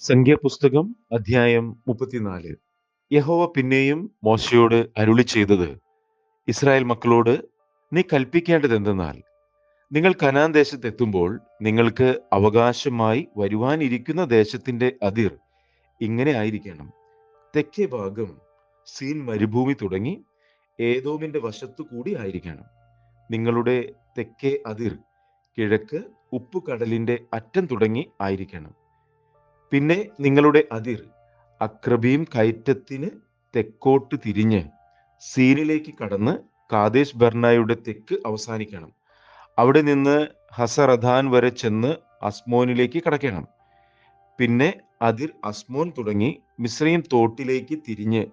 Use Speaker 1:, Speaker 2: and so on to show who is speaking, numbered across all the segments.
Speaker 1: സംഖ്യാപുസ്തകം അധ്യായം 34. യഹോവ പിന്നെയും മോശെയോട് അരുളി ചെയ്തത്, ഇസ്രായേൽ മക്കളോട് നീ കൽപ്പിക്കേണ്ടതെന്തെന്നാൽ, നിങ്ങൾ കനാൻ ദേശത്തെത്തുമ്പോൾ നിങ്ങൾക്ക് അവകാശമായി വരുവാനിരിക്കുന്ന ദേശത്തിന്റെ അതിർ ഇങ്ങനെ ആയിരിക്കണം. തെക്കേ ഭാഗം സീൻ മരുഭൂമി തുടങ്ങി ഏദോമിന്റെ വശത്തു കൂടി ആയിരിക്കണം. നിങ്ങളുടെ തെക്കേ അതിർ കിഴക്ക് ഉപ്പുകടലിന്റെ അറ്റം തുടങ്ങി ആയിരിക്കണം. പിന്നെ നിങ്ങളുടെ അതിർ അക്രബീം കയറ്റത്തിന് തെക്കോട്ട് തിരിഞ്ഞ് സീനിലേക്ക് കടന്ന് കാദേശ് ബർണയുടെ തെക്ക് അവസാനിക്കണം. അവിടെ നിന്ന് ഹസറദാൻ വരെ ചെന്ന് അസ്മോനിലേക്ക് കടക്കണം. പിന്നെ അതിർ അസ്മോൻ തുടങ്ങി മിസ്രയീം തോട്ടിലേക്ക് തിരിഞ്ഞ്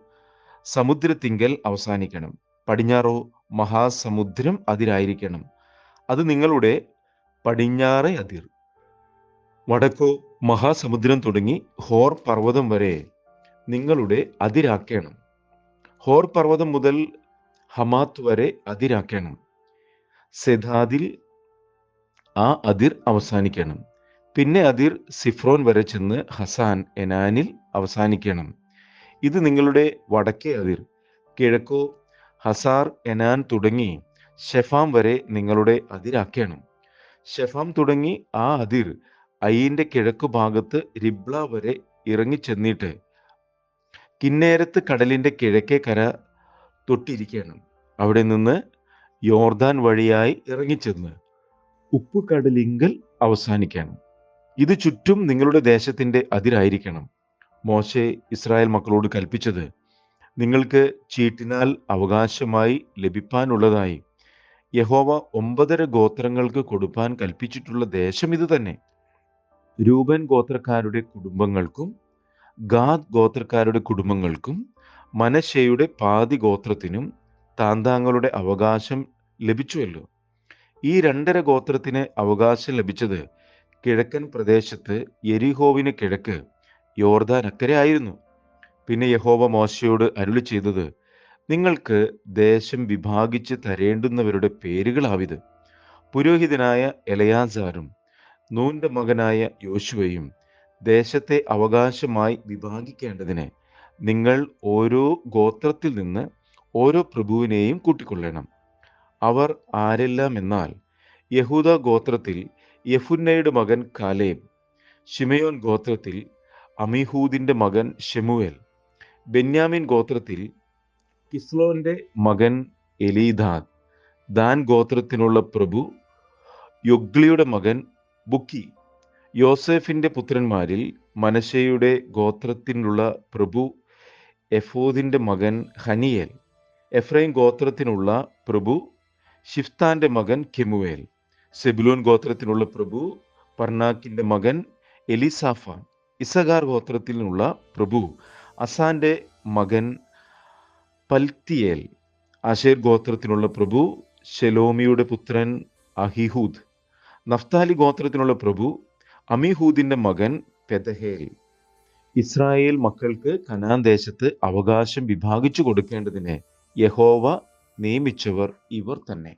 Speaker 1: സമുദ്രത്തിങ്കൽ അവസാനിക്കണം. പടിഞ്ഞാറോ മഹാസമുദ്രം അതിരായിരിക്കണം. അത് നിങ്ങളുടെ പടിഞ്ഞാറേ അതിർ. വടക്കോ മഹാസമുദ്രം തുടങ്ങി ഹോർ പർവ്വതം വരെ നിങ്ങളുടെ അതിരാക്കണം. ഹോർ പർവ്വതം മുതൽ ഹമാത്ത് വരെ അതിരാക്കണം. സെദാദിൽ ആ അതിർ അവസാനിക്കണം. പിന്നെ അതിർ സിഫ്രോൻ വരെ ചെന്ന് ഹസാൻ എനാനിൽ അവസാനിക്കണം. ഇത് നിങ്ങളുടെ വടക്കേ അതിർ. കിഴക്കോ ഹസാർ എനാൻ തുടങ്ങി ഷെഫാം വരെ നിങ്ങളുടെ അതിരാക്കണം. ഷെഫാം തുടങ്ങി ആ അതിർ അയിന്റെ കിഴക്കു ഭാഗത്ത് റിബ്ല വരെ ഇറങ്ങിച്ചെന്നിട്ട് കിന്നേരത്ത് കടലിന്റെ കിഴക്കേ കര തൊട്ടിരിക്കണം. അവിടെ നിന്ന് യോർദാൻ വഴിയായി ഇറങ്ങിച്ചെന്ന് ഉപ്പുകടലിങ്കൽ അവസാനിക്കണം. ഇത് ചുറ്റും നിങ്ങളുടെ ദേശത്തിന്റെ അതിരായിരിക്കണം. മോശെ ഇസ്രായേൽ മക്കളോട് കൽപ്പിച്ചത്, നിങ്ങൾക്ക് ചീട്ടിനാൽ അവകാശമായി ലഭിപ്പാനുള്ളതായി യഹോവ 9 ഗോത്രങ്ങൾക്ക് കൊടുപ്പാൻ കൽപ്പിച്ചിട്ടുള്ള ദേശം ഇത് തന്നെ. രൂബൻ ഗോത്രക്കാരുടെ കുടുംബങ്ങൾക്കും ഗാദ് ഗോത്രക്കാരുടെ കുടുംബങ്ങൾക്കും മനശ്ശെയുടെ പാതി ഗോത്രത്തിനും താന്താങ്ങളുടെ അവകാശം ലഭിച്ചുവല്ലോ. ഈ 2.5 ഗോത്രത്തിന് അവകാശം ലഭിച്ചത് കിഴക്കൻ പ്രദേശത്ത് യെരിഹോവിന് കിഴക്ക് യോർദാൻ അക്കരെ ആയിരുന്നു. പിന്നെ യഹോവ മോശെയോട് അരുളി ചെയ്തത്, നിങ്ങൾക്ക് ദേശം വിഭാഗിച്ച് തരേണ്ടുന്നവരുടെ പേരുകളാവിത്. പുരോഹിതനായ എലയാസാറും നൂന്റെ മകനായ യോശുവയും ദേശത്തെ അവകാശമായി വിഭാഗിക്കേണ്ടതിന് നിങ്ങൾ ഓരോ ഗോത്രത്തിൽ നിന്ന് ഓരോ പ്രഭുവിനെയും കൂട്ടിക്കൊള്ളണം. അവർ ആരെല്ലാം എന്നാൽ, യഹൂദ ഗോത്രത്തിൽ യെഫുന്നയുടെ മകൻ കാലേബ്, ശിമയോൻ ഗോത്രത്തിൽ അമീഹൂദിന്റെ മകൻ ശെമുവേൽ, ബെന്യാമിൻ ഗോത്രത്തിൽ കിസ്ലോന്റെ മകൻ എലീദാദ്, ദാൻ ഗോത്രത്തിനുള്ള പ്രഭു യൊഗ്ലിയുടെ മകൻ ബുക്കി. യോസേഫിന്റെ പുത്രന്മാരിൽ മനശ്ശെയുടെ ഗോത്രത്തിനുള്ള പ്രഭു എഫോദിന്റെ മകൻ ഹനിയേൽ. എഫ്രൈം ഗോത്രത്തിനുള്ള പ്രഭു ഷിഫ്താന്റെ മകൻ കെമുവേൽ. സെബുലൂൻ ഗോത്രത്തിനുള്ള പ്രഭു പർനാക്കിന്റെ മകൻ എലിസാഫാൻ. ഇസഗാർ ഗോത്രത്തിനുള്ള പ്രഭു അസാന്റെ മകൻ പൽത്തിയേൽ. ആശേർ ഗോത്രത്തിനുള്ള പ്രഭു ശെലോമിയുടെ പുത്രൻ അഹിഹൂദ്. നഫ്താലി ഗോത്രത്തിനുള്ള പ്രഭു അമീഹൂദിന്റെ മകൻ പെദഹേൽ. ഇസ്രായേൽ മക്കൾക്ക് കനാൻ ദേശത്ത് അവകാശം വിഭാഗിച്ചു കൊടുക്കേണ്ടതിന് യഹോവ നിയമിച്ചവർ ഇവർ തന്നെ.